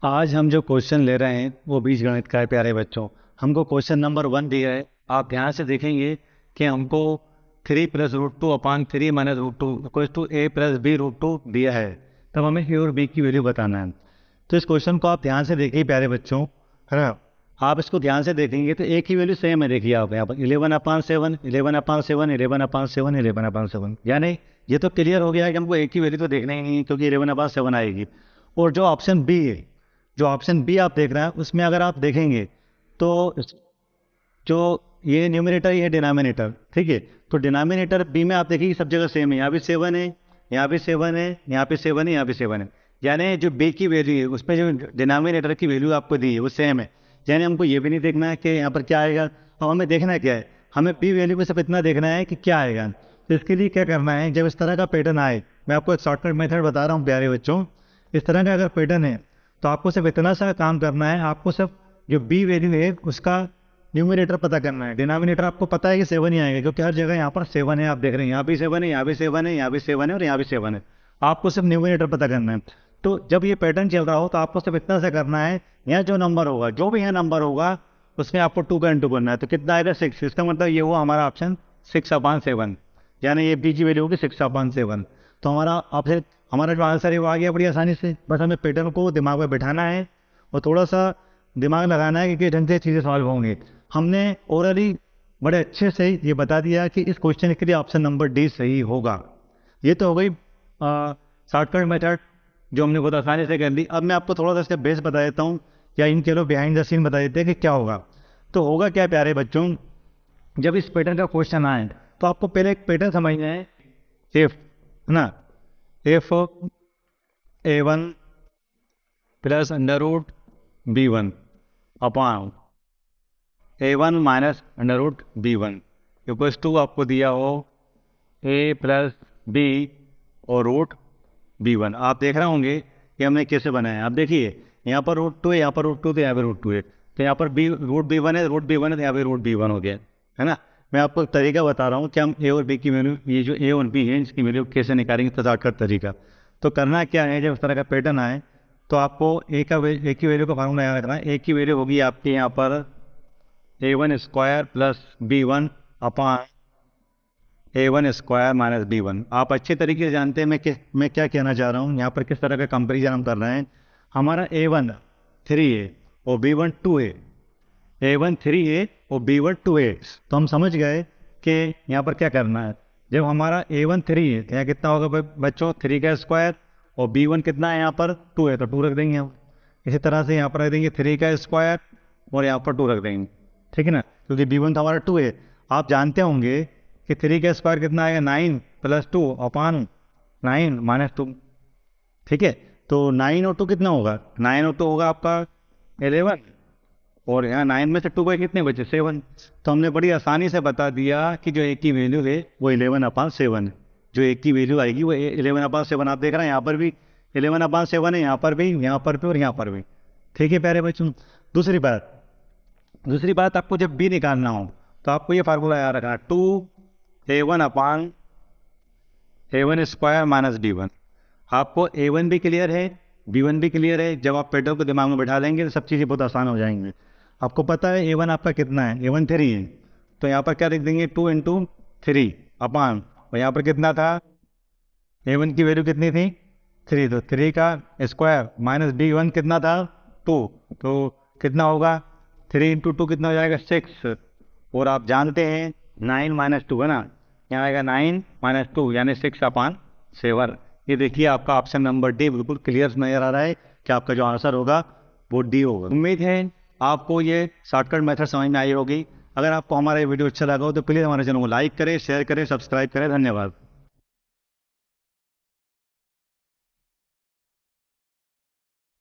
आज हम जो क्वेश्चन ले रहे हैं वो बीजगणित का है प्यारे बच्चों। हमको क्वेश्चन नंबर 1 दिया है। आप ध्यान से देखेंगे कि हमको 3 + √2/3 - √2 = a + b√2 दिया है। तब हमें ए और बी की वैल्यू बताना है। तो इस क्वेश्चन को आप ध्यान से देखिए प्यारे बच्चों, है ना। आप इसको ध्यान से देखेंगे तो ए की वैल्यू सेम है। देखिए आप यहाँ पर 11/7, 11/7, 11/7, 11/7, यानी ये तो क्लियर हो गया है कि हमको ए की वैल्यू तो देखना ही नहीं है क्योंकि 11/7 आएगी। और जो ऑप्शन बी है, जो ऑप्शन बी आप देख रहे हैं उसमें अगर आप देखेंगे तो जो ये न्यूमरेटर ये डिनोमिनेटर, ठीक है। तो डिनोमिनेटर बी में आप देखिए सब जगह सेम है। यहाँ भी 7 है, यहाँ भी 7 है, यहाँ पे 7 है, यहाँ पे 7 है। यानी जो बी की वैल्यू है उसमें जो डिनोमिनेटर की वैल्यू आपको दी है वो सेम है। यानी हमको ये भी नहीं देखना है कि यहाँ पर क्या आएगा, और हमें देखना क्या है, हमें बी वैल्यू में सिर्फ इतना देखना है कि क्या आएगा। तो इसके लिए क्या करना है, जब इस तरह का पैटर्न आए, मैं आपको एक शॉर्टकट मेथड बता रहा हूँ प्यारे बच्चों। इस तरह का अगर पैटर्न है तो आपको सिर्फ इतना सा काम करना है, आपको सिर्फ जो बी वैल्यू है उसका न्यूमरेटर पता करना है। डिनोमिनेटर आपको पता है कि 7 ही आएगा क्योंकि हर जगह यहाँ पर 7 है। आप देख रहे हैं यहाँ भी 7 है, यहाँ भी 7 है, यहाँ भी 7 है और यहाँ भी 7 है। आपको सिर्फ न्यूमरेटर पता करना है। तो जब ये पैटर्न चल रहा हो तो आपको सिर्फ इतना सा करना है, यहाँ जो नंबर होगा, जो भी यहाँ नंबर होगा उसमें आपको 2 का इंटू करना है। तो कितना आएगा 6। इसका मतलब ये हुआ हमारा ऑप्शन 6/7, यानी ये बी की वैल्यू होगी 6/7। तो हमारा जो आंसर है वो आ गया बड़ी आसानी से। बस हमें पैटर्न को दिमाग में बैठाना है और थोड़ा सा दिमाग लगाना है कि किस ढंग से चीज़ें सॉल्व होंगी। हमने ओरली बड़े अच्छे से ये बता दिया कि इस क्वेश्चन के लिए ऑप्शन नंबर डी सही होगा। ये तो हो गई शॉर्टकट मेथड जो हमने बहुत आसानी से कर ली। अब मैं आपको थोड़ा सा इसका बेस बता देता हूँ, या इन चलो बिहाइंड द सीन बता देते हैं कि क्या होगा। तो होगा क्या प्यारे बच्चों, जब इस पैटर्न का क्वेश्चन आए तो आपको पहले एक पैटर्न समझना है। इफ, है ना, if a1 + √b1 upon a1 - √b1 = आपको दिया हो a + b और √b1। आप देख रहे होंगे कि हमने कैसे बनाया। आप देखिए यहाँ पर √2 है, यहाँ पर √2, तो यहाँ पर √2 है, तो यहाँ पर √b1 है, √b1 है, तो यहाँ पर √b1 हो गया, है ना। मैं आपको एक तरीका बता रहा हूँ कि हम ए और बी की वैल्यू, ये जो ए और बी है इसकी वैल्यू कैसे निकालेंगे, शॉर्टकट तरीका। तो करना क्या है, जब इस तरह का पैटर्न आए तो आपको ए की वैल्यू का फार्मूला याद रखना है। ए की वैल्यू होगी आपके यहाँ पर a1² + b1 upon a1² - b1। आप अच्छे तरीके से जानते हैं मैं क्या कहना चाह रहा हूँ। यहाँ पर किस तरह का कंपेरिजन हम कर रहे हैं। हमारा a1 3 है और b1 2 है, a1 3 है और b1 2 है। तो हम समझ गए कि यहाँ पर क्या करना है। जब हमारा a1 3 है तो यहाँ कितना होगा बच्चों, 3 का स्क्वायर, और b1 कितना है यहाँ पर 2 है तो 2 रख देंगे हम। इसी तरह से यहाँ पर रख देंगे 3 का स्क्वायर और यहाँ पर 2 रख देंगे, ठीक है ना, क्योंकि b1 तो हमारा 2 है। आप जानते होंगे कि 3 का स्क्वायर कितना आएगा, 9 + 2 अपॉन 9 - 2, ठीक है। तो 9 और 2 कितना होगा, 9 और 2 होगा आपका 11, और यहाँ 9 में से 2 बाई कितने बचे, 7। तो हमने बड़ी आसानी से बता दिया कि जो ए की वैल्यू है वो 11/7 है। जो ए की वैल्यू आएगी वो 11/7। आप देख रहे हैं यहाँ पर भी 11/7 है, यहाँ पर भी, यहाँ पर भी और यहाँ पर भी, ठीक है प्यारे बच्चों। दूसरी बात आपको जब बी निकालना हो तो आपको ये फार्मूला याद रखना, 2a1 a1² - b1। आपको a1 भी क्लियर है, b1 भी क्लियर है। जब आप पैटर्न को दिमाग में बैठा देंगे तो सब चीज़ें बहुत आसान हो जाएंगी। आपको पता है a1 आपका कितना है, a1 3 है, तो यहाँ पर क्या लिख देंगे, 2 × 3 अपॉन, और यहाँ पर कितना था, a1 की वैल्यू कितनी थी 3, तो 3 का स्क्वायर माइनस b1 कितना था 2, तो कितना होगा 3 × 2 कितना हो जाएगा 6। और आप जानते हैं 9 - 2 है ना, यहाँ आएगा 9 - 2 यानी 6/7। ये देखिए आपका ऑप्शन नंबर डी बिल्कुल क्लियर नजर आ रहा है कि आपका जो आंसर होगा वो डी होगा। उम्मीद है आपको ये शॉर्टकट मेथड समझ में आई होगी। अगर आपको हमारा ये वीडियो अच्छा लगा हो तो प्लीज़ हमारे चैनल को लाइक करें, शेयर करें, सब्सक्राइब करें। धन्यवाद।